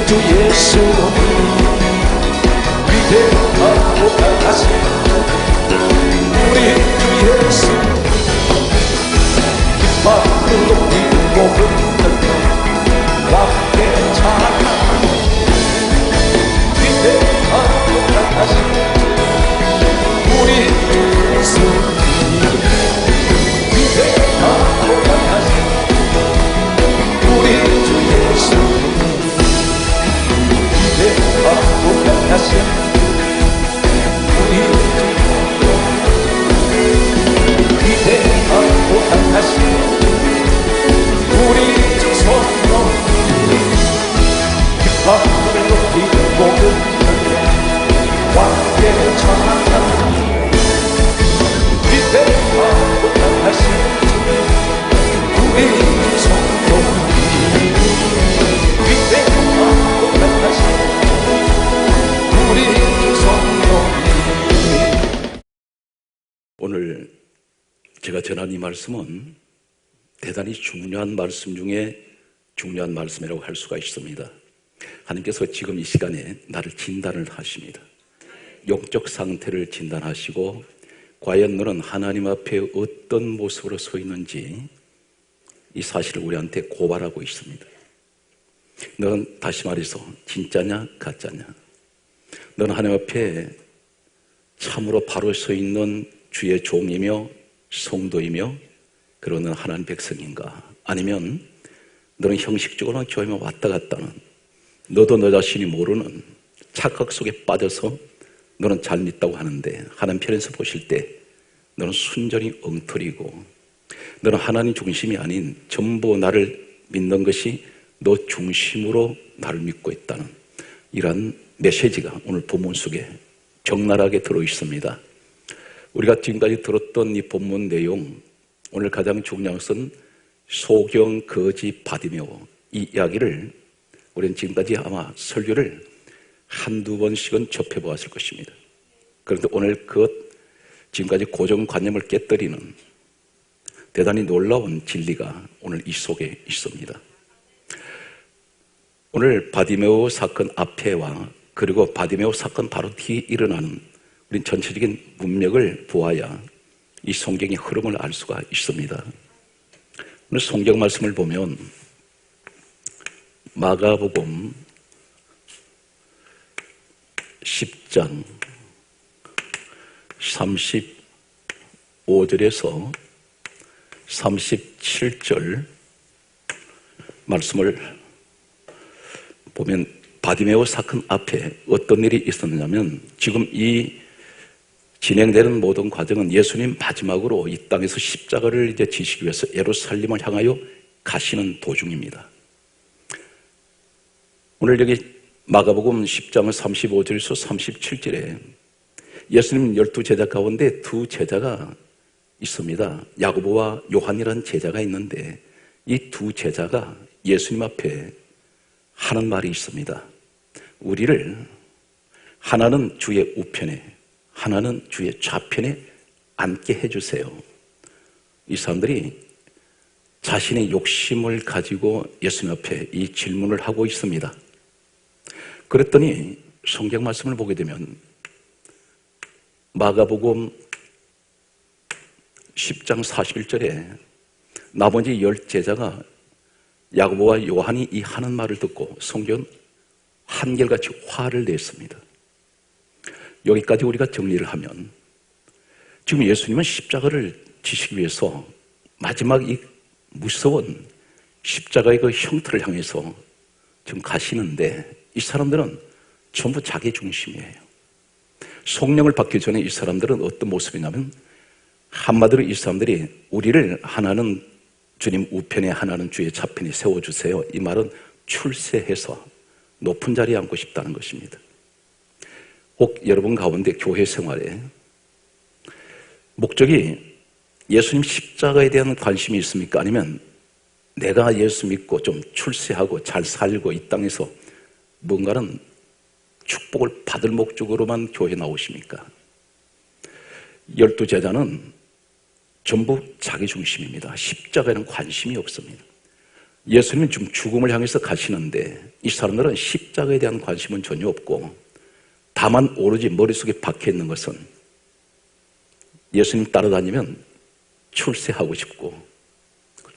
주 예수 위대하고 강하신 우리 주 예수 기뻐하고 높이고 부르는 왕의 찬양 위대하고 강하신 우리 주 예수 위대하고 강하신 우리 주 예수 위대하고 강하신 위대하고 강하신 우리 주 성령 기뻐하고 높이고 왕의 찬양 위대하고 강하신 우리 주 성령 위대하고 강하신 우리 주 성령. 오늘 제가 전한 이 말씀은 대단히 중요한 말씀 중에 중요한 말씀이라고 할 수가 있습니다. 하나님께서 지금 이 시간에 나를 진단을 하십니다. 영적 상태를 진단하시고 과연 너는 하나님 앞에 어떤 모습으로 서 있는지 이 사실을 우리한테 고발하고 있습니다. 너는 다시 말해서 진짜냐 가짜냐? 너는 하나님 앞에 참으로 바로 서 있는 주의 종이며 성도이며 그러는 하나님 백성인가? 아니면 너는 형식적으로는 교회만 왔다 갔다 하는 너도 너 자신이 모르는 착각 속에 빠져서 너는 잘 믿다고 하는데 하나님 편에서 보실 때 너는 순전히 엉터리고 너는 하나님 중심이 아닌 전부 나를 믿는 것이 너 중심으로 나를 믿고 있다는 이러한 메시지가 오늘 본문 속에 적나라하게 들어있습니다. 우리가 지금까지 들었던 이 본문 내용, 오늘 가장 중요한 것은 소경, 거지, 바디메오 이 이야기를 우리는 지금까지 아마 설교를 한두 번씩은 접해보았을 것입니다. 그런데 오늘 지금까지 고정관념을 깨뜨리는 대단히 놀라운 진리가 오늘 이 속에 있습니다. 오늘 바디메오 사건 앞에와 그리고 바디메오 사건 바로 뒤에 일어나는 우린 전체적인 문맥을 보아야 이 성경의 흐름을 알 수가 있습니다. 오늘 성경 말씀을 보면 마가복음 10장 35절에서 37절 말씀을 보면 바디메오 사건 앞에 어떤 일이 있었느냐면 지금 이 진행되는 모든 과정은 예수님 마지막으로 이 땅에서 십자가를 이제 지시기 위해서 예루살렘을 향하여 가시는 도중입니다. 오늘 여기 마가복음 10장 35절에서 37절에 예수님 12제자 가운데 두 제자가 있습니다. 야고보와 요한이라는 제자가 있는데 이 두 제자가 예수님 앞에 하는 말이 있습니다. 우리를 하나는 주의 우편에 하나는 주의 좌편에 앉게 해주세요. 이 사람들이 자신의 욕심을 가지고 예수님 앞에 이 질문을 하고 있습니다. 그랬더니 성경 말씀을 보게 되면 마가복음 10장 41절에 나머지 10제자가 야고보와 요한이 이 하는 말을 듣고 성경 한결같이 화를 냈습니다. 여기까지 우리가 정리를 하면 지금 예수님은 십자가를 지시기 위해서 마지막 이 무서운 십자가의 그 형태를 향해서 지금 가시는데 이 사람들은 전부 자기 중심이에요. 성령을 받기 전에 이 사람들은 어떤 모습이냐면 한마디로 이 사람들이 우리를 하나는 주님 우편에 하나는 주의 좌편에 세워주세요. 이 말은 출세해서 높은 자리에 앉고 싶다는 것입니다. 혹 여러분 가운데 교회 생활에 목적이 예수님 십자가에 대한 관심이 있습니까? 아니면 내가 예수 믿고 좀 출세하고 잘 살고 이 땅에서 뭔가는 축복을 받을 목적으로만 교회에 나오십니까? 12제자는 전부 자기 중심입니다. 십자가에는 관심이 없습니다. 예수님은 지금 죽음을 향해서 가시는데 이 사람들은 십자가에 대한 관심은 전혀 없고 다만 오로지 머릿속에 박혀 있는 것은 예수님 따라다니면 출세하고 싶고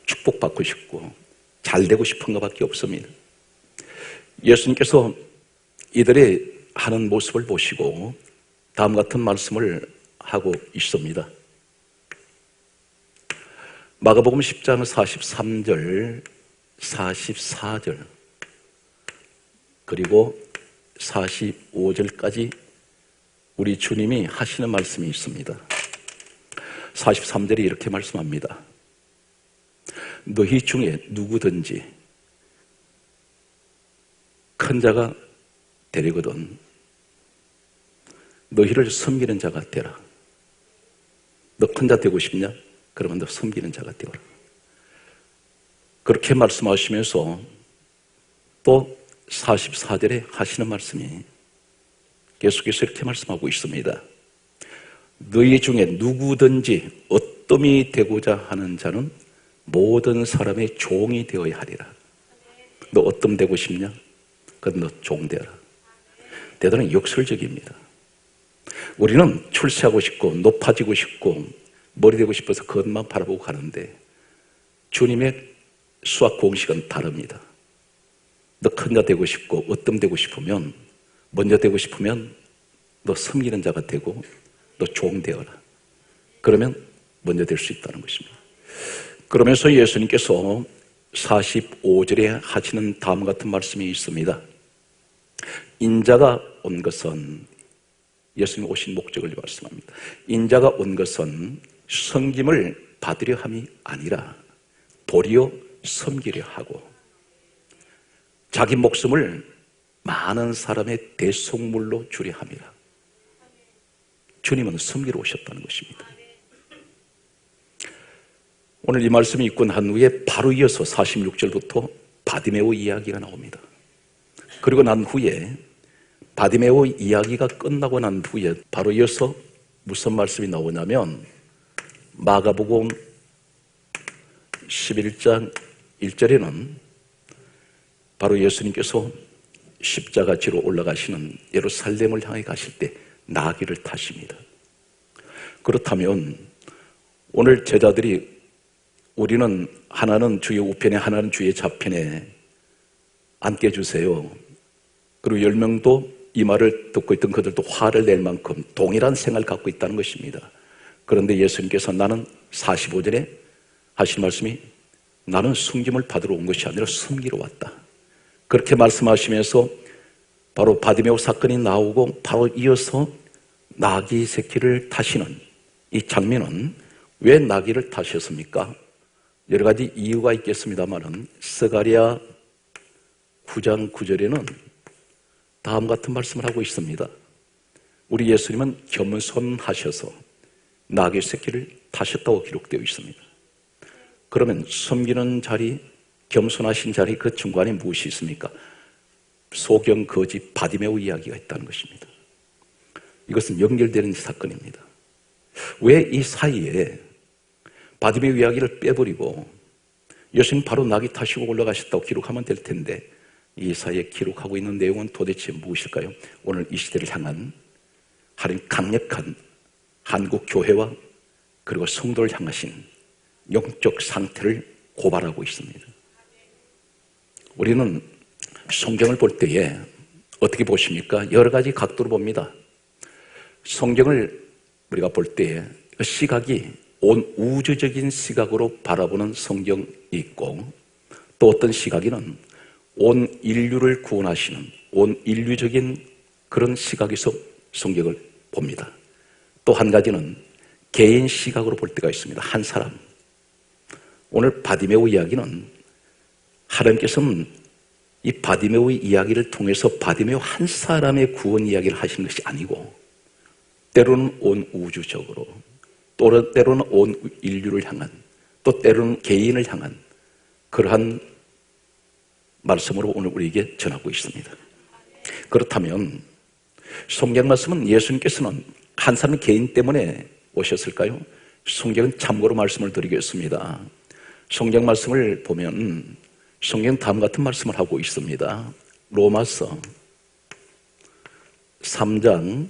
축복받고 싶고 잘 되고 싶은 것밖에 없습니다. 예수님께서 이들의 하는 모습을 보시고 다음 같은 말씀을 하고 있습니다. 마가복음 10장 43절, 44절 그리고 45절까지 우리 주님이 하시는 말씀이 있습니다. 43절에 이렇게 말씀합니다. 너희 중에 누구든지 큰 자가 되려거든 너희를 섬기는 자가 되라. 너 큰 자 되고 싶냐? 그러면 너 섬기는 자가 되어라. 그렇게 말씀하시면서 또 44절에 하시는 말씀이 계속해서 이렇게 말씀하고 있습니다. 너희 중에 누구든지 어떠미 되고자 하는 자는 모든 사람의 종이 되어야 하리라. 너 어떤 되고 싶냐? 그럼 너 종 되어라. 대단히 역설적입니다. 우리는 출세하고 싶고 높아지고 싶고 머리 되고 싶어서 그것만 바라보고 가는데 주님의 수학 공식은 다릅니다. 너 큰 자 되고 싶고 어떤 되고 싶으면 먼저 되고 싶으면 너 섬기는 자가 되고 너 종 되어라. 그러면 먼저 될 수 있다는 것입니다. 그러면서 예수님께서 45절에 하시는 다음 같은 말씀이 있습니다. 인자가 온 것은 예수님 오신 목적을 말씀합니다. 인자가 온 것은 섬김을 받으려 함이 아니라 도리어 섬기려 하고 자기 목숨을 많은 사람의 대속물로 주려 함이라. 주님은 섬기러 오셨다는 것입니다. 오늘 이 말씀이 있고 난 후에 바로 이어서 46절부터 바디메오 이야기가 나옵니다. 그리고 난 후에 바디메오 이야기가 끝나고 난 후에 바로 이어서 무슨 말씀이 나오냐면 마가복음 11장 1절에는 바로 예수님께서 십자가 지로 올라가시는 예루살렘을 향해 가실 때 나귀를 타십니다. 그렇다면 오늘 제자들이 우리는 하나는 주의 우편에 하나는 주의 좌편에 앉게 해주세요. 그리고 10명도 이 말을 듣고 있던 그들도 화를 낼 만큼 동일한 생각을 갖고 있다는 것입니다. 그런데 예수님께서 나는 45절에 하신 말씀이 나는 숨김을 받으러 온 것이 아니라 숨기러 왔다. 그렇게 말씀하시면서 바로 바디메오 사건이 나오고 바로 이어서 나귀 새끼를 타시는 이 장면은 왜 나귀를 타셨습니까? 여러 가지 이유가 있겠습니다만은 스가랴 9장 9절에는 다음 같은 말씀을 하고 있습니다. 우리 예수님은 겸손하셔서 나귀 새끼를 타셨다고 기록되어 있습니다. 그러면 섬기는 자리, 겸손하신 자리 그 중간에 무엇이 있습니까? 소경 거지 바디메오 이야기가 있다는 것입니다. 이것은 연결되는 사건입니다. 왜 이 사이에 바디메오 이야기를 빼버리고 예수님 바로 나귀 타시고 올라가셨다고 기록하면 될 텐데 이 사이에 기록하고 있는 내용은 도대체 무엇일까요? 오늘 이 시대를 향한 하나님 강력한 한국 교회와 그리고 성도를 향하신 영적 상태를 고발하고 있습니다. 우리는 성경을 볼 때에 어떻게 보십니까? 여러 가지 각도로 봅니다. 성경을 우리가 볼 때에 시각이 온 우주적인 시각으로 바라보는 성경이 있고 또 어떤 시각에는 온 인류를 구원하시는 온 인류적인 그런 시각에서 성경을 봅니다. 또 한 가지는 개인 시각으로 볼 때가 있습니다. 한 사람. 오늘 바디메오 이야기는 하나님께서는 이 바디메오의 이야기를 통해서 바디메오 한 사람의 구원 이야기를 하시는 것이 아니고 때로는 온 우주적으로 또 때로는 온 인류를 향한 또 때로는 개인을 향한 그러한 말씀으로 오늘 우리에게 전하고 있습니다. 그렇다면 성경 말씀은 예수님께서는 한 사람 개인 때문에 오셨을까요? 성경은 참고로 말씀을 드리겠습니다. 성경 말씀을 보면 성경 다음 같은 말씀을 하고 있습니다. 로마서 3장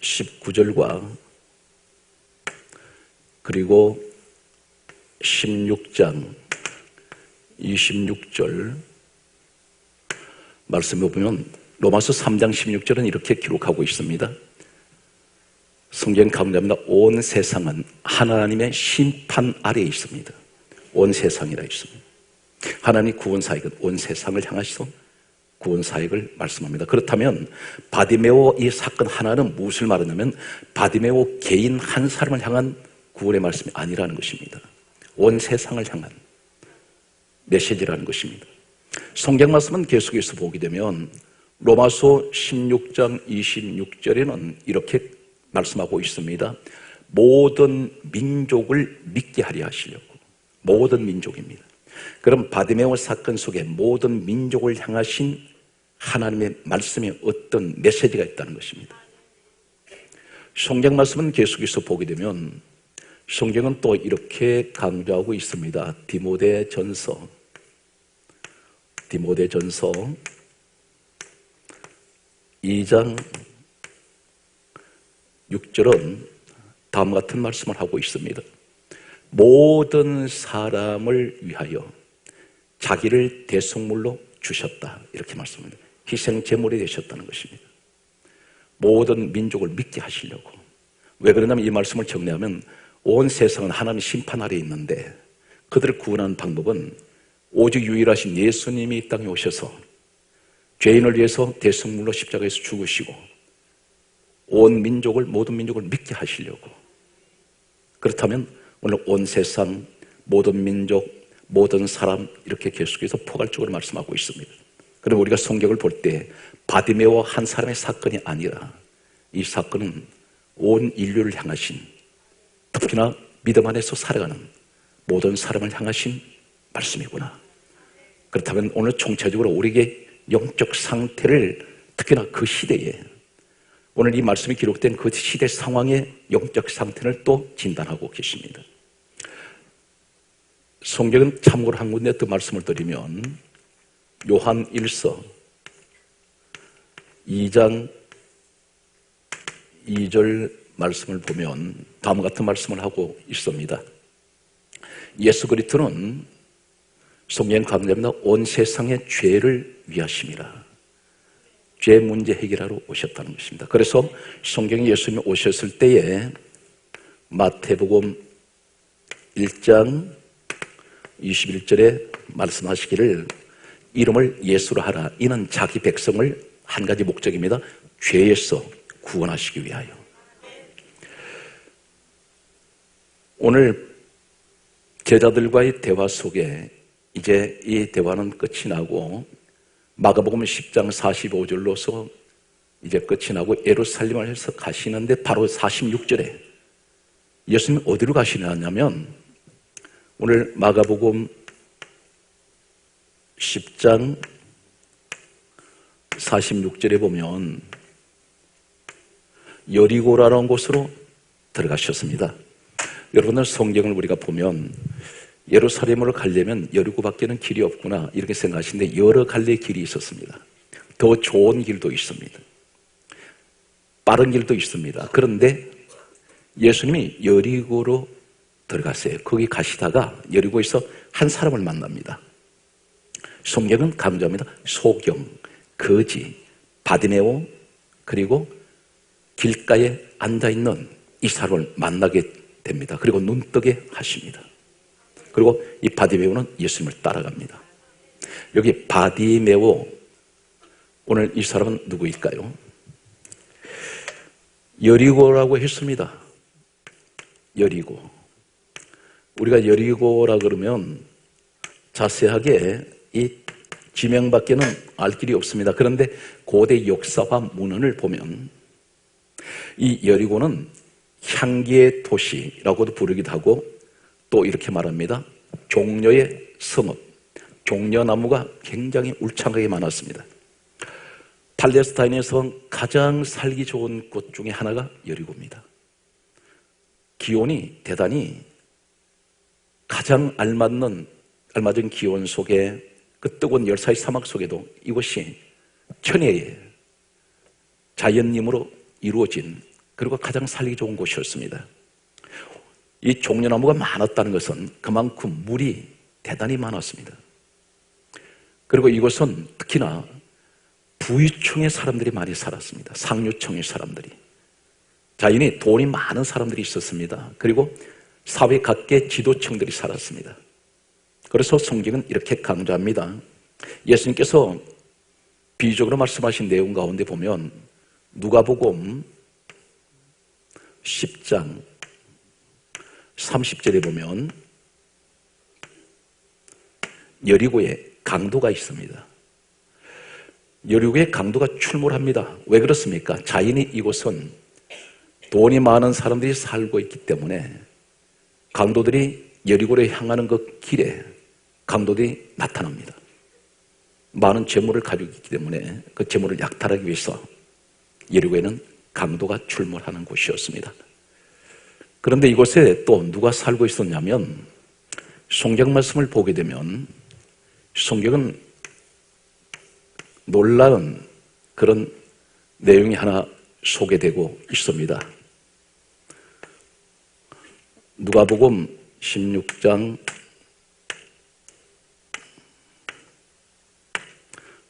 19절과 그리고 16장 26절 말씀에 보면 로마서 3장 16절은 이렇게 기록하고 있습니다. 성경 강조합니다. 온 세상은 하나님의 심판 아래에 있습니다. 온 세상이라 있습니다. 하나님 구원사역은 온 세상을 향하셔서 구원사역을 말씀합니다. 그렇다면 바디메오 이 사건 하나는 무엇을 말하냐면 바디메오 개인 한 사람을 향한 구원의 말씀이 아니라는 것입니다. 온 세상을 향한 메시지라는 것입니다. 성경 말씀은 계속해서 보게 되면 로마서 16장 26절에는 이렇게 말씀하고 있습니다. 모든 민족을 믿게 하려 하시려고. 모든 민족입니다. 그럼 바디메오 사건 속에 모든 민족을 향하신 하나님의 말씀에 어떤 메시지가 있다는 것입니다. 성경 말씀은 계속해서 보게 되면 성경은 또 이렇게 강조하고 있습니다. 디모데전서 2장 6절은 다음 같은 말씀을 하고 있습니다. 모든 사람을 위하여 자기를 대속물로 주셨다. 이렇게 말씀합니다. 희생 제물이 되셨다는 것입니다. 모든 민족을 믿게 하시려고. 왜 그러냐면 이 말씀을 정리하면 온 세상은 하나님 심판 아래에 있는데 그들을 구원하는 방법은 오직 유일하신 예수님이 이 땅에 오셔서 죄인을 위해서 대속물로 십자가에서 죽으시고 온 민족을 모든 민족을 믿게 하시려고. 그렇다면 오늘 온 세상 모든 민족 모든 사람 이렇게 계속해서 포괄적으로 말씀하고 있습니다. 그럼 우리가 성경을 볼 때 바디메오 한 사람의 사건이 아니라 이 사건은 온 인류를 향하신 특히나 믿음 안에서 살아가는 모든 사람을 향하신 말씀이구나. 그렇다면 오늘 총체적으로 우리에게 영적 상태를 특히나 그 시대에 오늘 이 말씀이 기록된 그 시대 상황의 영적 상태를 또 진단하고 계십니다. 성경은 참고로 한 군데 또 말씀을 드리면 요한 1서 2장 2절 말씀을 보면 다음과 같은 말씀을 하고 있습니다. 예수 그리스도는 성경 강조합니다. 온 세상의 죄를 위하심이라. 죄 문제 해결하러 오셨다는 것입니다. 그래서 성경에 예수님이 오셨을 때에 마태복음 1장 21절에 말씀하시기를 이름을 예수로 하라. 이는 자기 백성을 한 가지 목적입니다. 죄에서 구원하시기 위하여. 오늘 제자들과의 대화 속에 이제 이 대화는 끝이 나고 마가복음 10장 45절로서 이제 끝이 나고 예루살렘을 해서 가시는데 바로 46절에 예수님 어디로 가시냐면 오늘 마가복음 10장 46절에 보면 여리고라는 곳으로 들어가셨습니다. 여러분들 성경을 우리가 보면 예루살렘으로 가려면 여리고밖에는 길이 없구나 이렇게 생각하시는데 여러 갈래의 길이 있었습니다. 더 좋은 길도 있습니다. 빠른 길도 있습니다. 그런데 예수님이 여리고로 들어갔어요. 거기 가시다가 여리고에서 한 사람을 만납니다. 성경은 강조합니다. 소경, 거지, 바디메오 그리고 길가에 앉아있는 이 사람을 만나게 됩니다. 그리고 눈뜨게 하십니다. 그리고 이 바디메오는 예수님을 따라갑니다. 여기 바디메오 오늘 이 사람은 누구일까요? 여리고라고 했습니다. 여리고. 우리가 여리고라 그러면 자세하게 이 지명밖에는 알 길이 없습니다. 그런데 고대 역사와 문헌을 보면 이 여리고는 향기의 도시라고도 부르기도 하고 또 이렇게 말합니다. 종려의 성읍, 종려나무가 굉장히 울창하게 많았습니다. 팔레스타인에서 가장 살기 좋은 곳 중에 하나가 여리고입니다. 기온이 대단히 가장 알맞은 기온 속에 그 뜨거운 열사의 사막 속에도 이곳이 천혜의 자연님으로 이루어진 그리고 가장 살기 좋은 곳이었습니다. 이 종려나무가 많았다는 것은 그만큼 물이 대단히 많았습니다. 그리고 이곳은 특히나 부유층의 사람들이 많이 살았습니다. 상류층의 사람들이. 자연히 돈이 많은 사람들이 있었습니다. 그리고 사회 각계 지도층들이 살았습니다. 그래서 성경은 이렇게 강조합니다. 예수님께서 비유적으로 말씀하신 내용 가운데 보면 누가복음 10장 30절에 보면 여리고에 강도가 있습니다. 여리고에 강도가 출몰합니다. 왜 그렇습니까? 자연히 이곳은 돈이 많은 사람들이 살고 있기 때문에 강도들이 여리고로 향하는 그 길에 강도들이 나타납니다. 많은 재물을 가지고 있기 때문에 그 재물을 약탈하기 위해서 여리고에는 강도가 출몰하는 곳이었습니다. 그런데 이곳에 또 누가 살고 있었냐면 성경 말씀을 보게 되면 성경은 놀라운 그런 내용이 하나 소개되고 있습니다. 누가복음 16장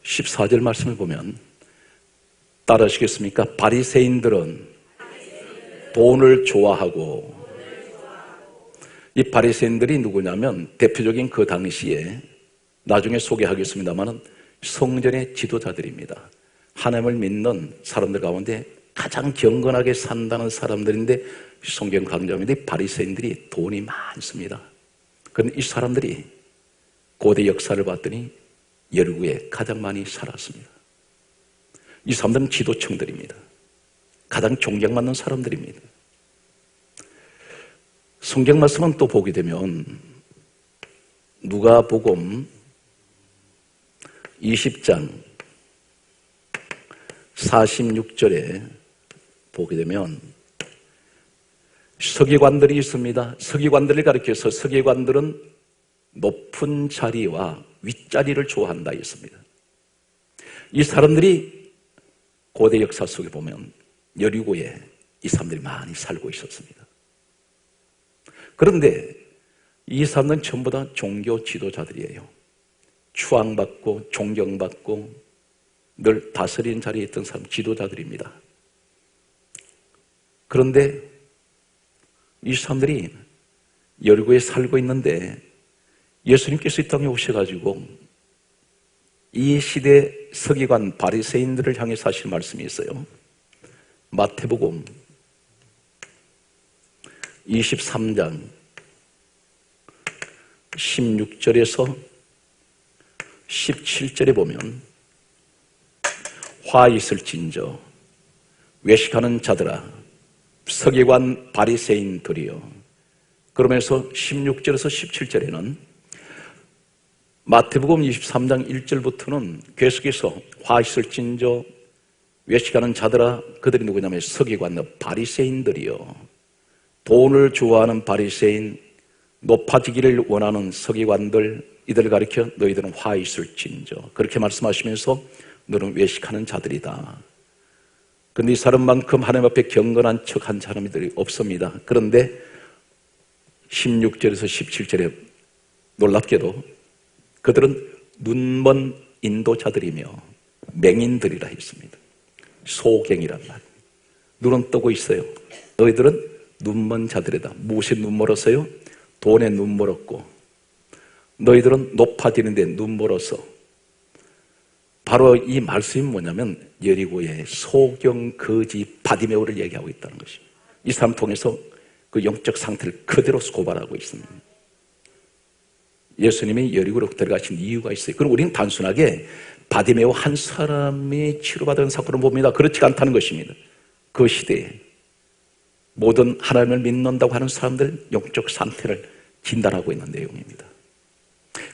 14절 말씀을 보면 따라하시겠습니까? 바리새인들은 돈을 좋아하고, 이 바리새인들이 누구냐면 대표적인 그 당시에 나중에 소개하겠습니다마는 성전의 지도자들입니다. 하나님을 믿는 사람들 가운데 가장 경건하게 산다는 사람들인데 성경 강조합니다. 바리새인들이 돈이 많습니다. 그런데 이 사람들이 고대 역사를 봤더니 여리고에 가장 많이 살았습니다. 이 사람들은 지도층들입니다. 가장 존경받는 사람들입니다. 성경 말씀은 또 보게 되면 누가복음 20장 46절에 보게 되면 서기관들이 있습니다. 서기관들을 가리켜서 서기관들은 높은 자리와 윗자리를 좋아한다 했습니다. 이 사람들이 고대 역사 속에 보면 여리고에 이 사람들이 많이 살고 있었습니다. 그런데 이 사람들은 전부 다 종교 지도자들이에요. 추앙받고 존경받고 늘 다스리는 자리에 있던 사람, 지도자들입니다. 그런데 이 사람들이 여리고에 살고 있는데 예수님께서 이 땅에 오셔가지고 이 시대 서기관 바리새인들을 향해 하신 말씀이 있어요. 마태복음 23장 16절에서 17절에 보면 화 있을진저 외식하는 자들아 서기관 바리새인들이요. 그러면서 16절에서 17절에는 마태복음 23장 1절부터는 계속해서 화 있을진저 외식하는 자들아, 그들이 누구냐면 서기관 바리새인들이요. 돈을 좋아하는 바리새인, 높아지기를 원하는 서기관들, 이들을 가리켜 너희들은 화 있을진저 그렇게 말씀하시면서 너는 외식하는 자들이다. 그런데 이 사람만큼 하나님 앞에 경건한 척한 사람들이 없습니다. 그런데 16절에서 17절에 놀랍게도 그들은 눈먼 인도자들이며 맹인들이라 했습니다. 소경이란 말. 눈은 뜨고 있어요. 너희들은 눈먼 자들이다. 무엇에 눈 멀었어요? 돈에 눈 멀었고, 너희들은 높아지는데 눈 멀어서. 바로 이 말씀이 뭐냐면 여리고의 소경 거지 바디메오를 얘기하고 있다는 것입니다. 이 사람 통해서 그 영적 상태를 그대로 고발하고 있습니다. 예수님이 여리고로 들어가신 이유가 있어요. 그럼 우리는 단순하게 바디메오 한 사람이 치료받은 사건을 봅니다. 그렇지 않다는 것입니다. 그 시대에 모든 하나님을 믿는다고 하는 사람들 영적 상태를 진단하고 있는 내용입니다.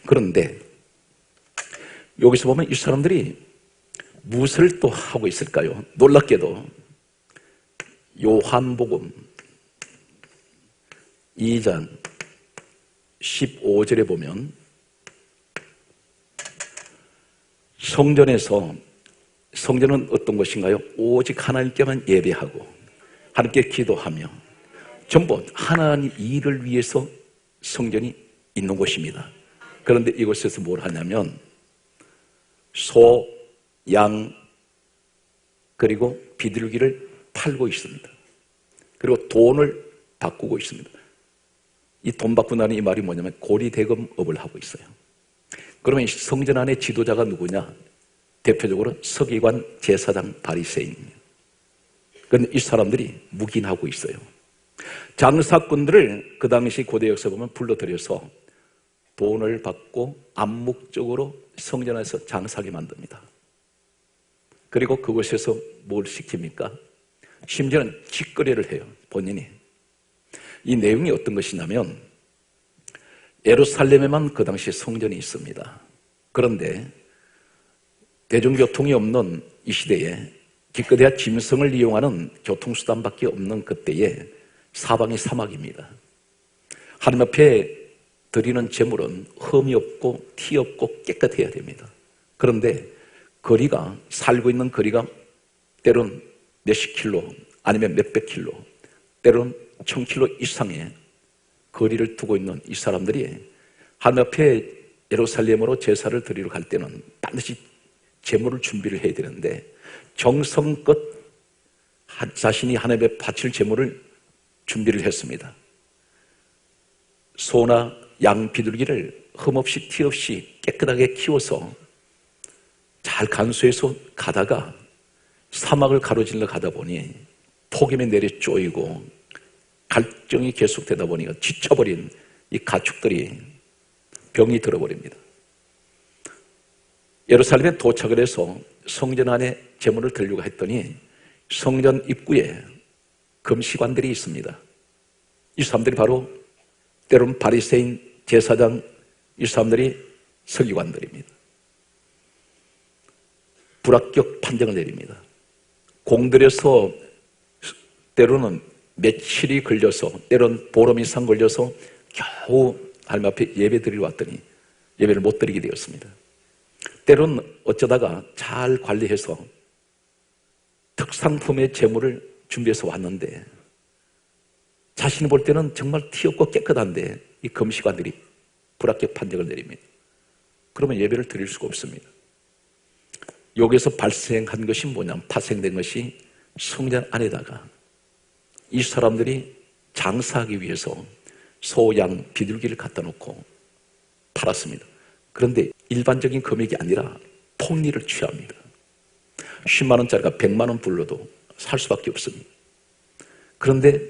그런데 여기서 보면 이 사람들이 무엇을 또 하고 있을까요? 놀랍게도 요한복음 2장 15절에 보면 성전은 어떤 것인가요? 오직 하나님께만 예배하고 하나님께 기도하며 전부 하나님 일을 위해서 성전이 있는 곳입니다. 그런데 이곳에서 뭘 하냐면 소, 양, 그리고 비둘기를 팔고 있습니다. 그리고 돈을 바꾸고 있습니다. 이 돈 바꾼다는 이 말이 뭐냐면 고리대금업을 하고 있어요. 그러면 성전 안에 지도자가 누구냐? 대표적으로 서기관, 제사장, 바리새인입니다. 그런데 이 사람들이 묵인하고 있어요. 장사꾼들을 그 당시 고대 역사 보면 불러들여서 돈을 받고 암묵적으로 성전 안에서 장사하게 만듭니다. 그리고 그곳에서 뭘 시킵니까? 심지어는 직거래를 해요, 본인이. 이 내용이 어떤 것이냐면 예루살렘에만 그 당시 성전이 있습니다. 그런데 대중교통이 없는 이 시대에 기껏해야 짐승을 이용하는 교통수단밖에 없는 그때에 사방이 사막입니다. 하나님 앞에 드리는 제물은 흠이 없고 티 없고 깨끗해야 됩니다. 그런데 거리가, 살고 있는 거리가 때론 몇십 킬로 아니면 몇백 킬로, 때론 1000킬로 이상의 거리를 두고 있는 이 사람들이 하나님 앞에 예루살렘으로 제사를 드리러 갈 때는 반드시 제물을 준비를 해야 되는데 정성껏 자신이 하나님에 바칠 제물을 준비를 했습니다. 소나 양, 비둘기를 흠없이 티 없이 깨끗하게 키워서 잘 간수해서 가다가 사막을 가로질러 가다 보니 폭염에 내려 쪼이고 갈증이 계속되다 보니까 지쳐버린 이 가축들이 병이 들어버립니다. 예루살렘에 도착을 해서 성전 안에 제물을 드리려고 했더니 성전 입구에 금시관들이 있습니다. 이 사람들이 바로 때로는 바리새인, 제사장, 이 사람들이 서기관들입니다. 불합격 판정을 내립니다. 공들여서 때로는 며칠이 걸려서, 때로는 보름 이상 걸려서 겨우 하나님 앞에 예배 드리러 왔더니 예배를 못 드리게 되었습니다. 때로는 어쩌다가 잘 관리해서 특상품의 제물을 준비해서 왔는데 자신이 볼 때는 정말 티 없고 깨끗한데 이 금시관들이 불합격 판정을 내립니다. 그러면 예배를 드릴 수가 없습니다. 여기서 발생한 것이 뭐냐면, 파생된 것이 성전 안에다가 이 사람들이 장사하기 위해서 소, 양, 비둘기를 갖다 놓고 팔았습니다. 그런데 일반적인 금액이 아니라 폭리를 취합니다. 10만 원짜리가 100만 원 불러도 살 수밖에 없습니다. 그런데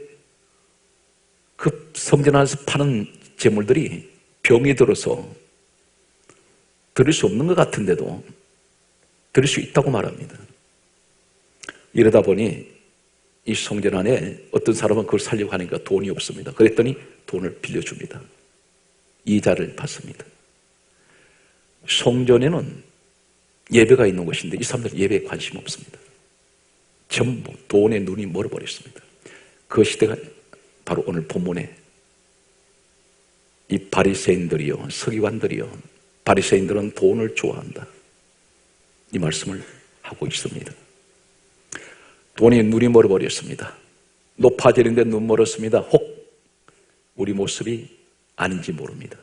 그 성전 안에서 파는 제물들이 병이 들어서 드릴 수 없는 것 같은데도 드릴 수 있다고 말합니다. 이러다 보니 이 성전 안에 어떤 사람은 그걸 살려고 하니까 돈이 없습니다. 그랬더니 돈을 빌려줍니다. 이자를 받습니다. 성전에는 예배가 있는 것인데 이 사람들은 예배에 관심 없습니다. 전부 돈에 눈이 멀어버렸습니다. 그 시대가 바로 오늘 본문에 이 바리새인들이요, 서기관들이요, 바리새인들은 돈을 좋아한다, 이 말씀을 하고 있습니다. 돈이 눈이 멀어버렸습니다. 높아지는데 눈 멀었습니다. 혹 우리 모습이 아닌지 모릅니다.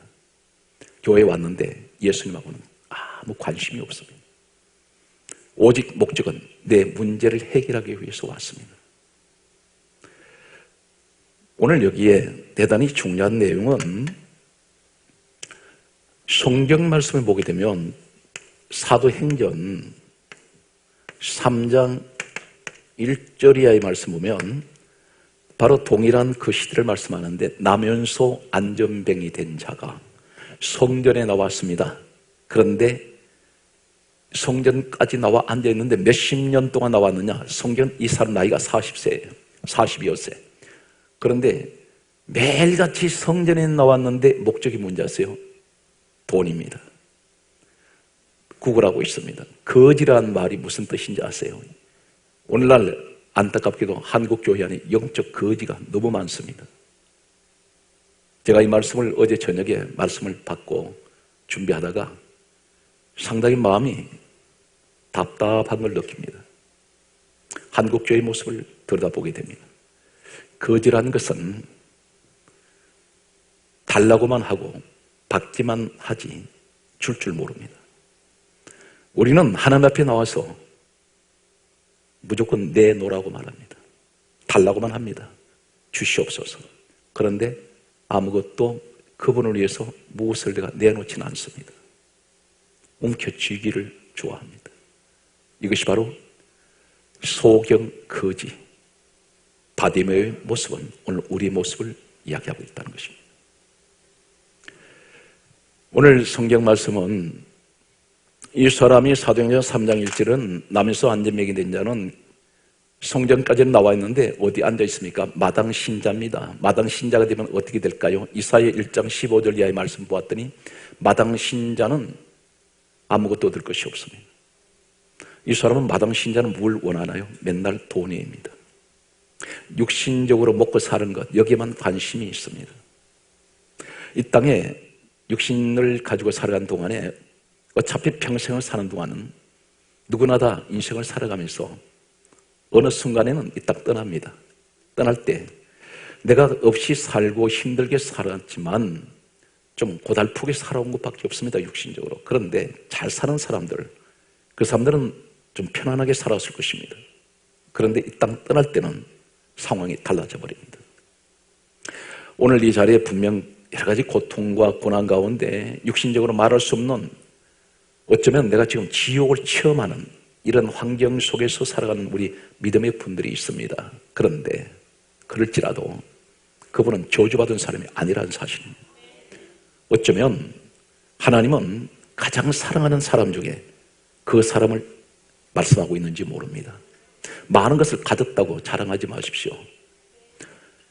교회에 왔는데 예수님하고는 아무 관심이 없습니다. 오직 목적은 내 문제를 해결하기 위해서 왔습니다. 오늘 여기에 대단히 중요한 내용은 성경 말씀을 보게 되면 사도행전 3장 1절 이하의 말씀 보면 바로 동일한 그 시대를 말씀하는데, 나면소 안전병이 된 자가 성전에 나왔습니다. 그런데 성전까지 나와 앉아있는데 몇십 년 동안 나왔느냐? 성전 이 사람 나이가 40세예요. 40여 세. 그런데 매일같이 성전에 나왔는데 목적이 뭔지 아세요? 돈입니다. 구걸하고 있습니다. 거지라는 말이 무슨 뜻인지 아세요? 오늘날 안타깝게도 한국 교회 안에 영적 거지가 너무 많습니다. 제가 이 말씀을 어제 저녁에 말씀을 받고 준비하다가 상당히 마음이 답답한 걸 느낍니다. 한국교회의 모습을 들여다보게 됩니다. 거지라는 것은 달라고만 하고 받기만 하지 줄 모릅니다. 우리는 하나님 앞에 나와서 무조건 내놓으라고 말합니다. 달라고만 합니다. 주시옵소서. 그런데 아무것도 그분을 위해서 무엇을 내가 내놓지는 않습니다. 움켜쥐기를 좋아합니다. 이것이 바로 소경 거지 바디메오의 모습은 오늘 우리의 모습을 이야기하고 있다는 것입니다. 오늘 성경 말씀은 이 사람이 사도행전 3장 1절은 남에서 안전맥이 된 자는 성전까지는 나와 있는데 어디 앉아 있습니까? 마당 신자입니다. 마당 신자가 되면 어떻게 될까요? 이사야 1장 15절 이하의 말씀 보았더니 마당 신자는 아무것도 얻을 것이 없습니다. 이 사람은 마당 신자는 뭘 원하나요? 맨날 돈입니다. 육신적으로 먹고 사는 것, 여기에만 관심이 있습니다. 이 땅에 육신을 가지고 살아가는 동안에 어차피 평생을 사는 동안은 누구나 다 인생을 살아가면서 어느 순간에는 이 땅 떠납니다. 떠날 때 내가 없이 살고 힘들게 살았지만 좀 고달프게 살아온 것밖에 없습니다. 육신적으로. 그런데 잘 사는 사람들, 그 사람들은 좀 편안하게 살았을 것입니다. 그런데 이 땅 떠날 때는 상황이 달라져 버립니다. 오늘 이 자리에 분명 여러 가지 고통과 고난 가운데 육신적으로 말할 수 없는, 어쩌면 내가 지금 지옥을 체험하는 이런 환경 속에서 살아가는 우리 믿음의 분들이 있습니다. 그런데 그럴지라도 그분은 저주받은 사람이 아니라는 사실입니다. 어쩌면 하나님은 가장 사랑하는 사람 중에 그 사람을 말씀하고 있는지 모릅니다. 많은 것을 가졌다고 자랑하지 마십시오.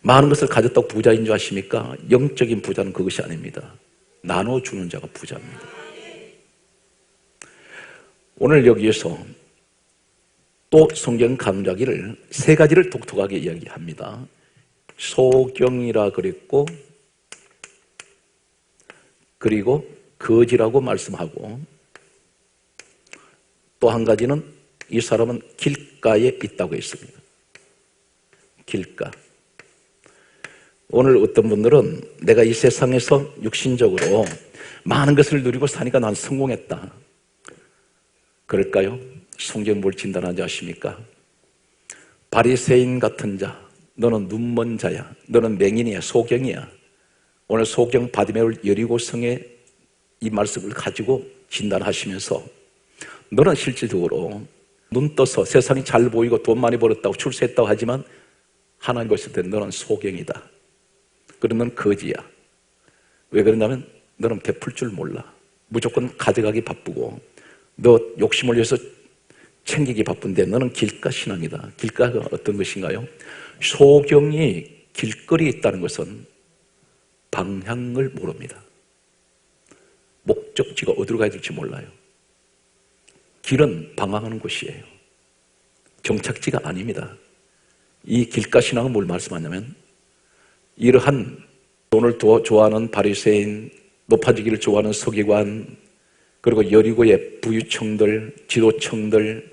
많은 것을 가졌다고 부자인 줄 아십니까? 영적인 부자는 그것이 아닙니다. 나눠주는 자가 부자입니다. 오늘 여기에서 또 성경 강조하기를 세 가지를 독특하게 이야기합니다. 소경이라 그랬고, 그리고 거지라고 말씀하고, 또 한 가지는 이 사람은 길가에 있다고 했습니다. 길가. 오늘 어떤 분들은 내가 이 세상에서 육신적으로 많은 것을 누리고 사니까 난 성공했다. 그럴까요? 성경 뭘 진단하지 아십니까? 바리새인 같은 자, 너는 눈먼 자야. 너는 맹인이야. 소경이야. 오늘 소경 바디메올 여리고성의 이 말씀을 가지고 진단하시면서 너는 실질적으로 눈 떠서 세상이 잘 보이고 돈 많이 벌었다고 출세했다고 하지만 하나님 보실 때 너는 소경이다. 그러면 넌 거지야. 왜 그러냐면 너는 베풀 줄 몰라. 무조건 가져가기 바쁘고 너 욕심을 위해서 챙기기 바쁜데 너는 길가 신앙이다. 길가가 어떤 것인가요? 소경이 길거리에 있다는 것은 방향을 모릅니다. 목적지가 어디로 가야 될지 몰라요. 길은 방황하는 곳이에요. 정착지가 아닙니다. 이 길가 신앙은 뭘 말씀하냐면 이러한 돈을 좋아하는 바리새인, 높아지기를 좋아하는 서기관, 그리고 여리고의 부유층들, 지도층들,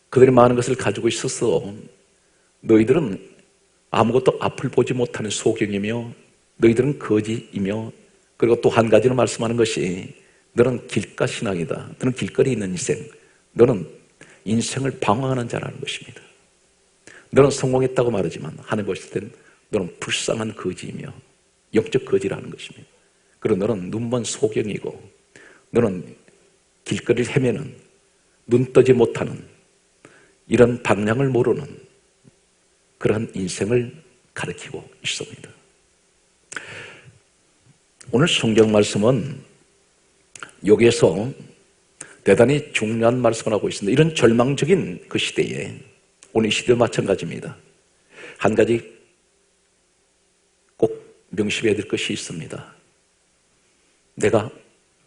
그들이 많은 것을 가지고 있어서 너희들은 아무것도 앞을 보지 못하는 소경이며 너희들은 거지이며, 그리고 또 한 가지는 말씀하는 것이 너는 길가 신앙이다. 너는 길거리에 있는 인생. 너는 인생을 방황하는 자라는 것입니다. 너는 성공했다고 말하지만 하나님 보실 땐 너는 불쌍한 거지이며 영적 거지라는 것입니다. 그리고 너는 눈먼 소경이고 너는 길거리를 헤매는 눈 뜨지 못하는 이런 방향을 모르는 그러한 인생을 가리키고 있습니다. 오늘 성경 말씀은 여기에서 대단히 중요한 말씀을 하고 있습니다. 이런 절망적인 그 시대에 오늘 이 시대도 마찬가지입니다. 한 가지 꼭 명심해야 될 것이 있습니다. 내가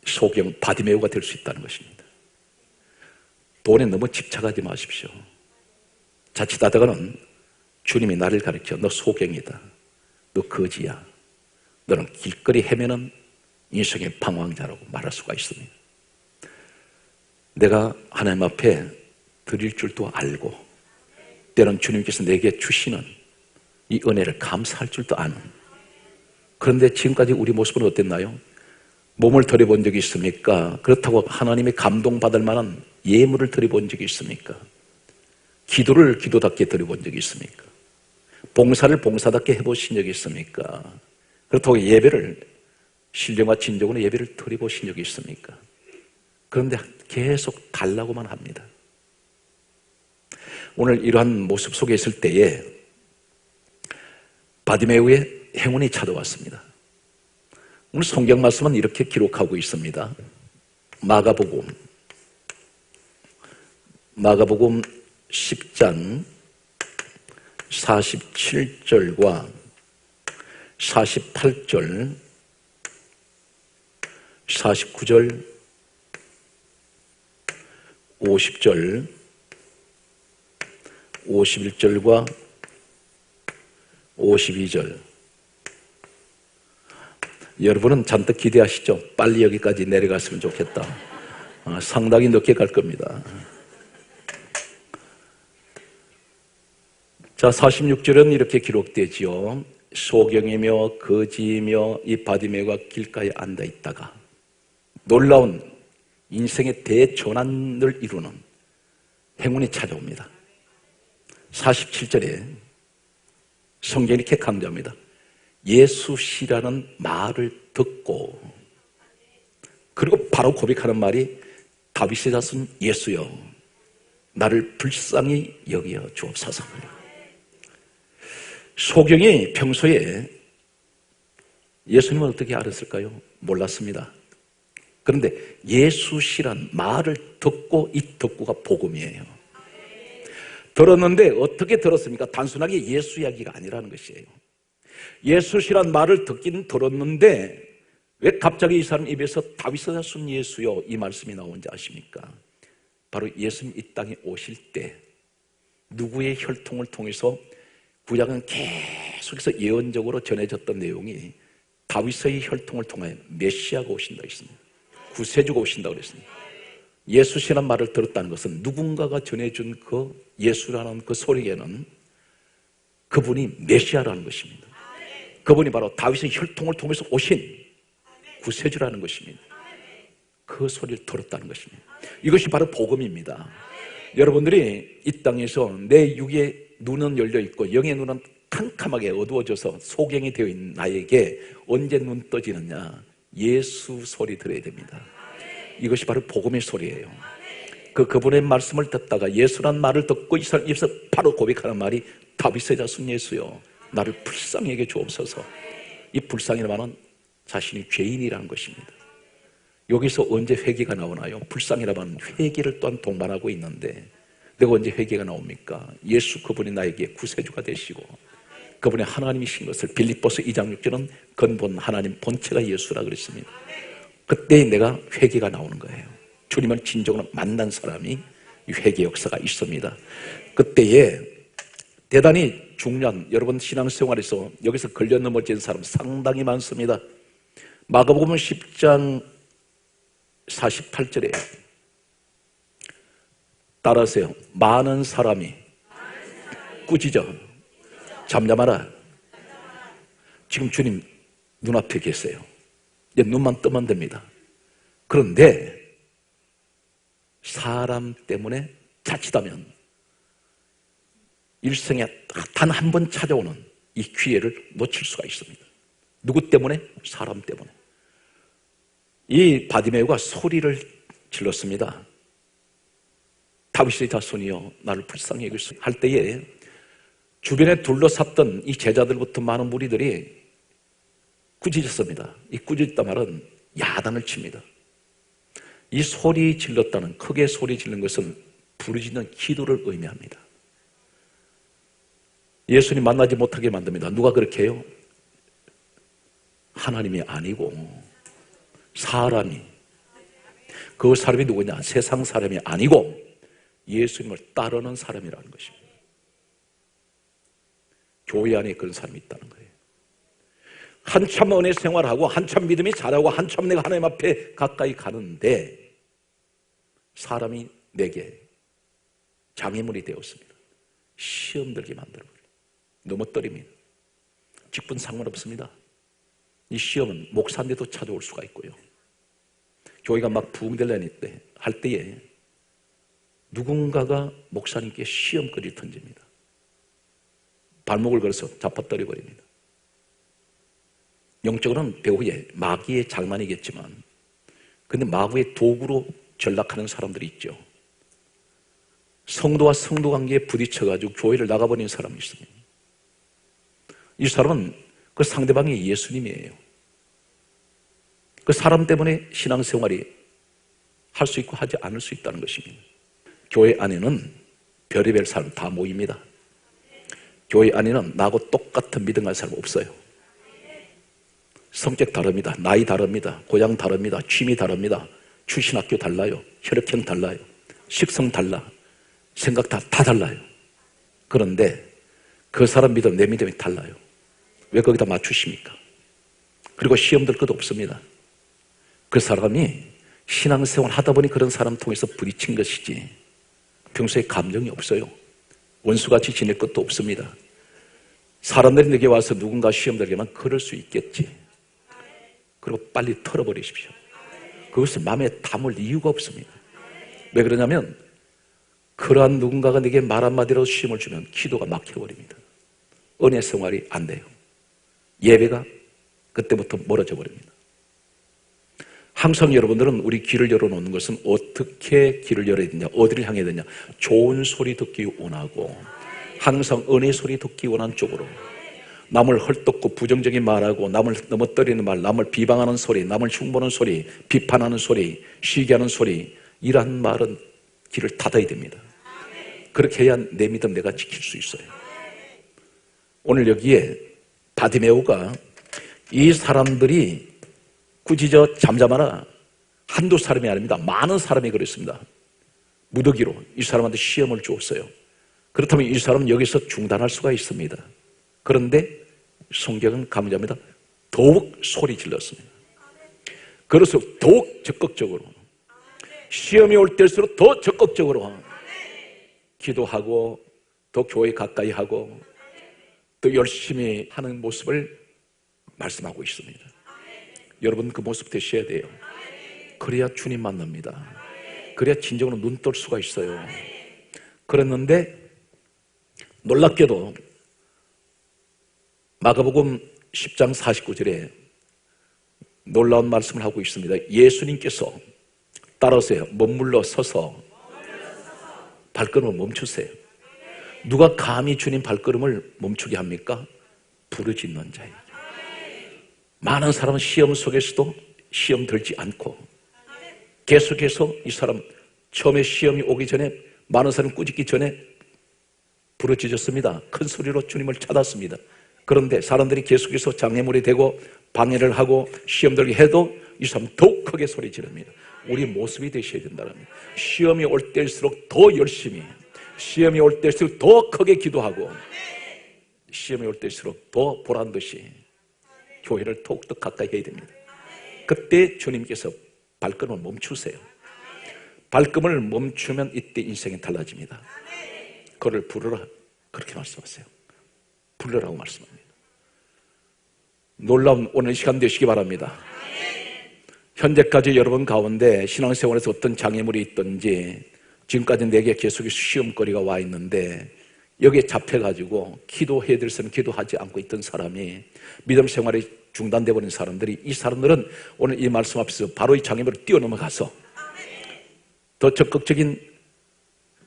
소경 바디메오가 될 수 있다는 것입니다. 돈에 너무 집착하지 마십시오. 자칫하다가는 주님이 나를 가르쳐 너 소경이다. 너 거지야. 너는 길거리 헤매는 인생의 방황자라고 말할 수가 있습니다. 내가 하나님 앞에 드릴 줄도 알고 때론 주님께서 내게 주시는 이 은혜를 감사할 줄도 아는, 그런데 지금까지 우리 모습은 어땠나요? 몸을 드려본 적이 있습니까? 그렇다고 하나님의 감동받을 만한 예물을 드려본 적이 있습니까? 기도를 기도답게 드려본 적이 있습니까? 봉사를 봉사답게 해보신 적이 있습니까? 그렇다고 예배를 신령과 진정으로 예배를 드려보신 적이 있습니까? 그런데 계속 달라고만 합니다. 오늘 이러한 모습 속에 있을 때에 바디메오의 행운이 찾아왔습니다. 오늘 성경 말씀은 이렇게 기록하고 있습니다. 마가복음 10장 47절과 48절, 49절, 50절, 51절과 52절. 여러분은 잔뜩 기대하시죠? 빨리 여기까지 내려갔으면 좋겠다. 상당히 늦게 갈 겁니다. 자, 46절은 이렇게 기록되지요. 소경이며 거지이며 이 바디메오가 길가에 앉아 있다가 놀라운 인생의 대전환을 이루는 행운이 찾아옵니다. 47절에 성경이 이렇게 강조합니다. 예수시라는 말을 듣고, 그리고 바로 고백하는 말이 다윗의 자손 예수여 나를 불쌍히 여기어 주옵소서. 소경이 평소에 예수님을 어떻게 알았을까요? 몰랐습니다. 그런데 예수시란 말을 듣고 이 듣고가 복음이에요. 들었는데 어떻게 들었습니까? 단순하게 예수 이야기가 아니라는 것이에요. 예수시란 말을 듣긴 들었는데 왜 갑자기 이 사람 입에서 다윗의 자손 예수여 이 말씀이 나온지 아십니까? 바로 예수님 이 땅에 오실 때 누구의 혈통을 통해서 구약은 계속해서 예언적으로 전해졌던 내용이 다윗의 혈통을 통하여 메시아가 오신다고 했습니다. 구세주가 오신다고 그랬습니다. 예수시라는 말을 들었다는 것은 누군가가 전해준 그 예수라는 그 소리에는 그분이 메시아라는 것입니다. 그분이 바로 다윗의 혈통을 통해서 오신 구세주라는 것입니다. 그 소리를 들었다는 것입니다. 이것이 바로 복음입니다. 여러분들이 이 땅에서 내 육의 눈은 열려있고 영의 눈은 캄캄하게 어두워져서 소경이 되어 있는 나에게 언제 눈 떠지느냐? 예수 소리 들어야 됩니다. 이것이 바로 복음의 소리예요. 그분의 말씀을 듣다가 예수란 말을 듣고 이 사람 입에서 바로 고백하는 말이 다윗의 자손 예수여 나를 불쌍히 여겨 주옵소서. 이 불쌍이라는 말은 자신이 죄인이라는 것입니다. 여기서 언제 회개가 나오나요? 불쌍이라는 말은 회개를 또한 동반하고 있는데 내가 언제 회개가 나옵니까? 예수 그분이 나에게 구세주가 되시고 그분이 하나님이신 것을 빌립보서 2장 6절은 근본 하나님 본체가 예수라 그랬습니다. 그때 내가 회개가 나오는 거예요. 주님을 진정으로 만난 사람이 회개 역사가 있습니다. 그때에 대단히 중요한 여러분 신앙생활에서 여기서 걸려 넘어진 사람 상당히 많습니다. 마가복음 10장 48절에 따라하세요. 많은 사람이 꾸짖어 잠잠하라. 지금 주님 눈앞에 계세요. 이제 눈만 뜨면 됩니다. 그런데 사람 때문에 자칫하면 일생에 단 한 번 찾아오는 이 기회를 놓칠 수가 있습니다. 누구 때문에? 사람 때문에. 이 바디메오가 소리를 질렀습니다. 다윗의 자손이여 나를 불쌍히 여기소서 할 때에 주변에 둘러쌌던 이 제자들부터 많은 무리들이 꾸짖었습니다. 이 꾸짖었단 말은 야단을 칩니다. 이 소리 질렀다는, 크게 소리 지른 것은 부르짖는 기도를 의미합니다. 예수님 만나지 못하게 만듭니다. 누가 그렇게 해요? 하나님이 아니고 사람이. 그 사람이 누구냐? 세상 사람이 아니고 예수님을 따르는 사람이라는 것입니다. 교회 안에 그런 사람이 있다는 거예요. 한참 은혜 생활하고 한참 믿음이 자라고 한참 내가 하나님 앞에 가까이 가는데 사람이 내게 장애물이 되었습니다. 시험 들게 만들어버려요. 넘어뜨립니다. 직분 상관없습니다. 이 시험은 목사인데도 찾아올 수가 있고요. 교회가 막 부흥되려니 할 때에 누군가가 목사님께 시험거리를 던집니다. 발목을 걸어서 잡아뜨려 버립니다. 영적으로는 배후에 마귀의 장난이겠지만 근데 마귀의 도구로 전락하는 사람들이 있죠. 성도와 성도 관계에 부딪혀가지고 교회를 나가버리는 사람이 있습니다. 이 사람은 그 상대방이 예수님이에요. 그 사람 때문에 신앙생활이 할 수 있고 하지 않을 수 있다는 것입니다. 교회 안에는 별의별 사람 다 모입니다. 교회 안에는 나하고 똑같은 믿음 가진 사람 없어요. 성격 다릅니다. 나이 다릅니다. 고향 다릅니다. 취미 다릅니다. 출신 학교 달라요. 혈액형 달라요. 식성 달라. 생각 다 달라요. 그런데 그 사람 믿음, 내 믿음이 달라요. 왜 거기다 맞추십니까? 그리고 시험 들 것도 없습니다. 그 사람이 신앙생활 하다 보니 그런 사람 통해서 부딪힌 것이지 평소에 감정이 없어요. 원수같이 지낼 것도 없습니다. 사람들이 내게 와서 누군가 시험 들게 하면 그럴 수 있겠지. 그리고 빨리 털어버리십시오. 그것을 마음에 담을 이유가 없습니다. 왜 그러냐면 그러한 누군가가 내게 말 한마디라도 시험을 주면 기도가 막혀버립니다. 은혜 생활이 안 돼요. 예배가 그때부터 멀어져 버립니다. 항상 여러분들은 우리 귀를 열어놓는 것은 어떻게 귀를 열어야 되냐, 어디를 향해야 되냐, 좋은 소리 듣기 원하고 항상 은혜 소리 듣기 원하는 쪽으로, 남을 헐떡고 부정적인 말하고 남을 넘어뜨리는 말, 남을 비방하는 소리, 남을 흉보는 소리, 비판하는 소리, 시기하는 소리, 이러한 말은 귀를 닫아야 됩니다. 그렇게 해야 내 믿음 내가 지킬 수 있어요. 오늘 여기에 바디메오가 이 사람들이 굳이 잠잠하라 한두 사람이 아닙니다. 많은 사람이 그랬습니다. 무더기로 이 사람한테 시험을 주었어요. 그렇다면 이 사람은 여기서 중단할 수가 있습니다. 그런데 성경은 감사합니다. 더욱 소리 질렀습니다. 그래서 더욱 적극적으로 시험이 올 때일수록 더 적극적으로 기도하고 더 교회 가까이 하고 더 열심히 하는 모습을 말씀하고 있습니다. 여러분 그 모습 되셔야 돼요. 그래야 주님 만납니다. 그래야 진정으로 눈 뜰 수가 있어요. 그랬는데 놀랍게도 마가복음 10장 49절에 놀라운 말씀을 하고 있습니다. 예수님께서 따라오세요. 머물러 서서 발걸음을 멈추세요. 누가 감히 주님 발걸음을 멈추게 합니까? 부르짖는 자예요. 많은 사람은 시험 속에서도 시험 들지 않고 계속해서 이 사람 처음에 시험이 오기 전에 많은 사람이 꾸짖기 전에 부르짖었습니다. 큰 소리로 주님을 찾았습니다. 그런데 사람들이 계속해서 장애물이 되고 방해를 하고 시험 들게 해도 이 사람은 더욱 크게 소리 지릅니다. 우리 모습이 되셔야 된다는 거예요. 시험이 올 때일수록 더 열심히, 시험이 올 때일수록 더 크게 기도하고 시험이 올 때일수록 더 보란듯이 교회를 더욱더 가까이 해야 됩니다. 그때 주님께서 발걸음을 멈추세요. 발걸음을 멈추면 이때 인생이 달라집니다. 그를 부르라 그렇게 말씀하세요. 부르라고 말씀합니다. 놀라운 오늘 시간 되시기 바랍니다. 현재까지 여러분 가운데 신앙생활에서 어떤 장애물이 있든지 지금까지 내게 계속해서 시험거리가 와 있는데 여기에 잡혀가지고 기도해야 될 사람 기도하지 않고 있던 사람이 믿음 생활이 중단돼 버린 사람들이, 이 사람들은 오늘 이 말씀 앞에서 바로 이 장애물을 뛰어넘어가서 더 적극적인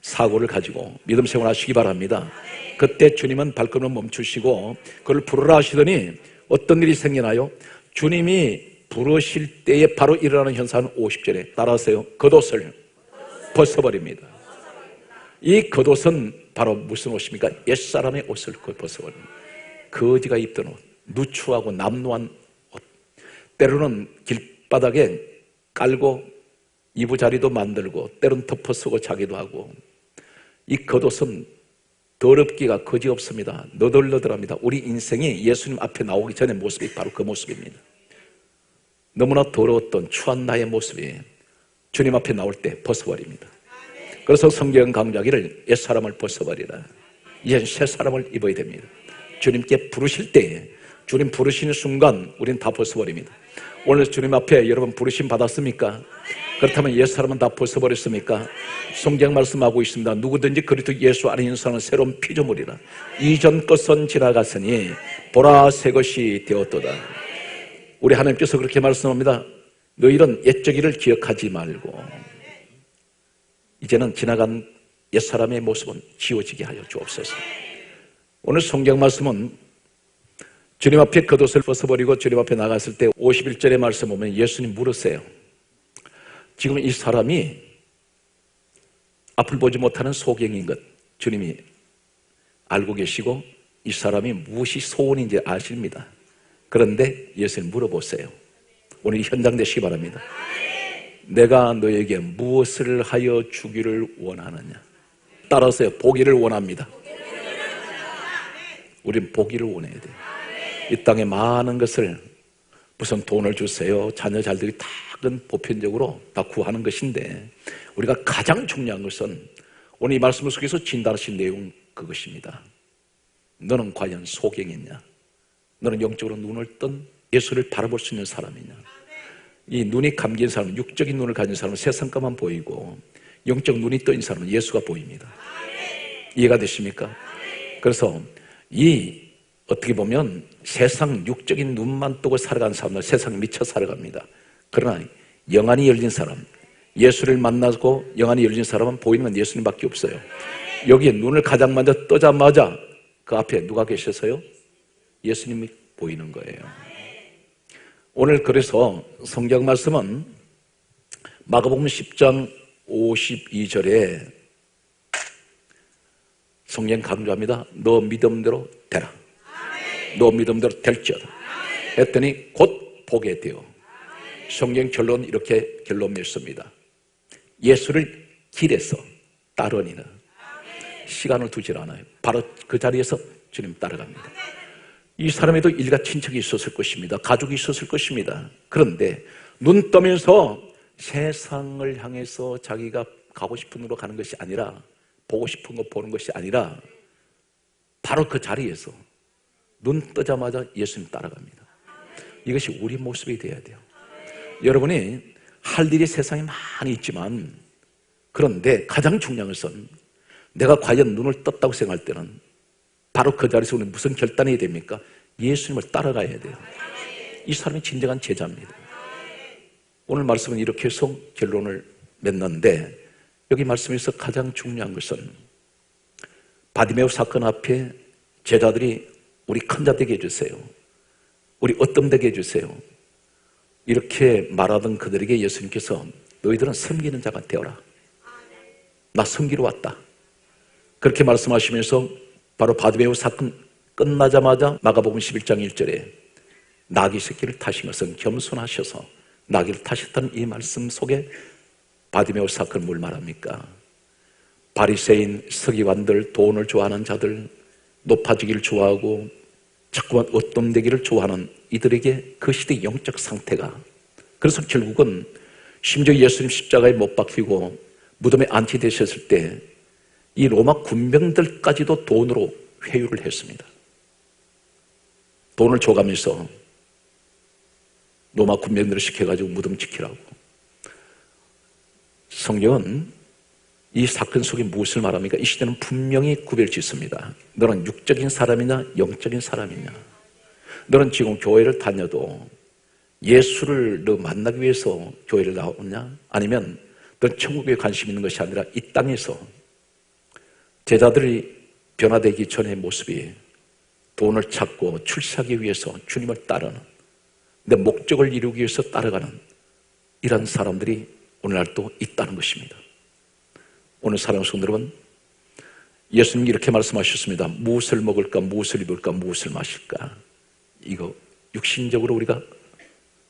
사고를 가지고 믿음 생활 하시기 바랍니다. 그때 주님은 발걸음을 멈추시고 그걸 부르라 하시더니 어떤 일이 생기나요? 주님이 부르실 때에 바로 일어나는 현상은 50절에 따라하세요. 겉옷을 벗어버립니다. 이 겉옷은 바로 무슨 옷입니까? 옛사람의 옷을 벗어버립니다. 거지가 입던 옷, 누추하고 남루한 옷, 때로는 길바닥에 깔고 이부자리도 만들고 때로는 덮어쓰고 자기도 하고, 이 겉옷은 더럽기가 거지없습니다. 너덜너덜합니다. 우리 인생이 예수님 앞에 나오기 전의 모습이 바로 그 모습입니다. 너무나 더러웠던 추한 나의 모습이 주님 앞에 나올 때 벗어버립니다. 그래서 성경 강조하기를 옛사람을 벗어버리라. 이젠 새사람을 입어야 됩니다. 주님께 부르실 때, 주님 부르시는 순간 우리는 다 벗어버립니다. 오늘 주님 앞에 여러분 부르심 받았습니까? 그렇다면 옛사람은 다 벗어버렸습니까? 성경 말씀하고 있습니다. 누구든지 그리스도 예수 안에 있는 사람은 새로운 피조물이라. 이전 것은 지나갔으니 보라 새 것이 되었도다. 우리 하나님께서 그렇게 말씀합니다. 너희는 옛적이를 기억하지 말고 이제는 지나간 옛사람의 모습은 지워지게 하여 주옵소서. 오늘 성경 말씀은 주님 앞에 겉옷을 벗어버리고 주님 앞에 나갔을 때 51절의 말씀 보면 예수님 물으세요. 지금 이 사람이 앞을 보지 못하는 소경인 것 주님이 알고 계시고 이 사람이 무엇이 소원인지 아십니다. 그런데 예수님 물어보세요. 오늘 현장 되시기 바랍니다. 내가 너에게 무엇을 하여 주기를 원하느냐? 따라서요. 보기를 원합니다. 우린 보기를 원해야 돼요. 이 땅에 많은 것을 무슨 돈을 주세요, 자녀 잘 되기 다은 보편적으로 다 구하는 것인데 우리가 가장 중요한 것은 오늘 이 말씀 속에서 진단하신 내용 그것입니다. 너는 과연 소경이냐? 너는 영적으로 눈을 뜬 예수를 바라볼 수 있는 사람이냐? 이 눈이 감긴 사람은, 육적인 눈을 가진 사람은 세상 것만 보이고 영적 눈이 떠인 사람은 예수가 보입니다. 이해가 되십니까? 그래서 어떻게 보면 세상 육적인 눈만 뜨고 살아가는 사람들 세상에 미쳐 살아갑니다. 그러나 영안이 열린 사람, 예수를 만나고 영안이 열린 사람은 보이는 건 예수님밖에 없어요. 여기에 눈을 가장 먼저 뜨자마자 그 앞에 누가 계셔서요? 예수님이 보이는 거예요. 오늘 그래서 성경 말씀은 마가복음 10장 52절에 성경 강조합니다. 너 믿음대로 되라. 너 믿음대로 될지어다. 했더니 곧 보게 되어. 성경 결론 이렇게 결론 맺습니다. 예수를 길에서 따르니는 시간을 두질 않아요. 바로 그 자리에서 주님 따라갑니다. 이 사람에도 일가 친척이 있었을 것입니다. 가족이 있었을 것입니다. 그런데 눈 떠면서 세상을 향해서 자기가 가고 싶은 데로 가는 것이 아니라, 보고 싶은 거 보는 것이 아니라 바로 그 자리에서 눈 뜨자마자 예수님 따라갑니다. 이것이 우리 모습이 되어야 돼요. 여러분이 할 일이 세상에 많이 있지만, 그런데 가장 중요한 것은 내가 과연 눈을 떴다고 생각할 때는 바로 그 자리에서 우리는 무슨 결단이 됩니까? 예수님을 따라가야 돼요. 이 사람이 진정한 제자입니다. 오늘 말씀은 이렇게 해서 결론을 맺는데, 여기 말씀에서 가장 중요한 것은 바디메오 사건 앞에 제자들이 우리 큰 자 되게 해주세요, 우리 어떤 되게 해주세요, 이렇게 말하던 그들에게 예수님께서 너희들은 섬기는 자가 되어라. 나 섬기러 왔다. 그렇게 말씀하시면서 바로 바디메오 사건 끝나자마자 마가복음 11장 1절에 나귀 새끼를 타신 것은 겸손하셔서 나귀를 타셨다는 이 말씀 속에 바디메오 사건을 뭘 말합니까? 바리새인, 서기관들, 돈을 좋아하는 자들, 높아지기를 좋아하고 자꾸만 어떤되기를 좋아하는 이들에게 그 시대의 영적 상태가, 그래서 결국은 심지어 예수님 십자가에 못 박히고 무덤에 안치되셨을 때 이 로마 군병들까지도 돈으로 회유를 했습니다. 돈을 줘가면서 로마 군병들을 시켜가지고 무덤 지키라고. 성경은 이 사건 속에 무엇을 말합니까? 이 시대는 분명히 구별 짓습니다. 너는 육적인 사람이냐 영적인 사람이냐. 너는 지금 교회를 다녀도 예수를 너 만나기 위해서 교회를 나오냐, 아니면 넌 천국에 관심 있는 것이 아니라 이 땅에서 제자들이 변화되기 전의 모습이 돈을 찾고 출세하기 위해서 주님을 따르는, 내 목적을 이루기 위해서 따라가는 이런 사람들이 오늘날도 있다는 것입니다. 오늘 사랑하는 성도 여러분, 예수님이 이렇게 말씀하셨습니다. 무엇을 먹을까, 무엇을 입을까, 무엇을 마실까. 이거 육신적으로 우리가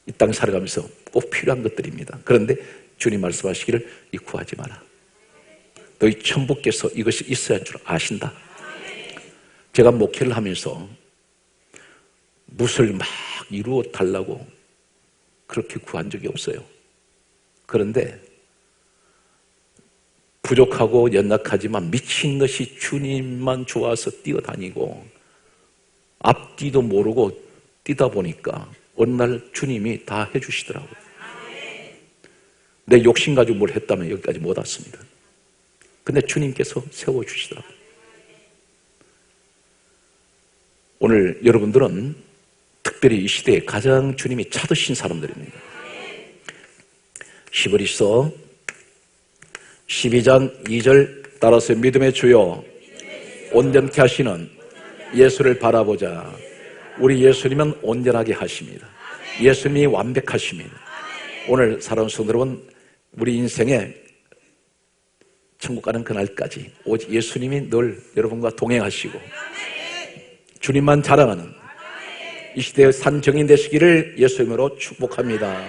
이 땅 살아가면서 꼭 필요한 것들입니다. 그런데 주님 말씀하시기를 이 구하지 마라. 너희 천부께서 이것이 있어야 할 줄 아신다. 제가 목회를 하면서 무엇을 막 이루어 달라고 그렇게 구한 적이 없어요. 그런데 부족하고 연약하지만 미친 듯이 주님만 좋아서 뛰어다니고 앞뒤도 모르고 뛰다 보니까 어느 날 주님이 다 해주시더라고요. 내 욕심 가지고 뭘 했다면 여기까지 못 왔습니다. 근데 주님께서 세워주시더라고요. 오늘 여러분들은 특별히 이 시대에 가장 주님이 찾으신 사람들입니다. 히브리서 12장 2절 따라서 믿음의 주여 온전케 하시는 예수를 바라보자. 우리 예수님은 온전하게 하십니다. 예수님이 완벽하십니다. 오늘 사랑하는 성도 여러분, 우리 인생에 천국 가는 그날까지 오직 예수님이 늘 여러분과 동행하시고 주님만 자랑하는 이 시대의 산 증인 되시기를 예수 이름으로 축복합니다.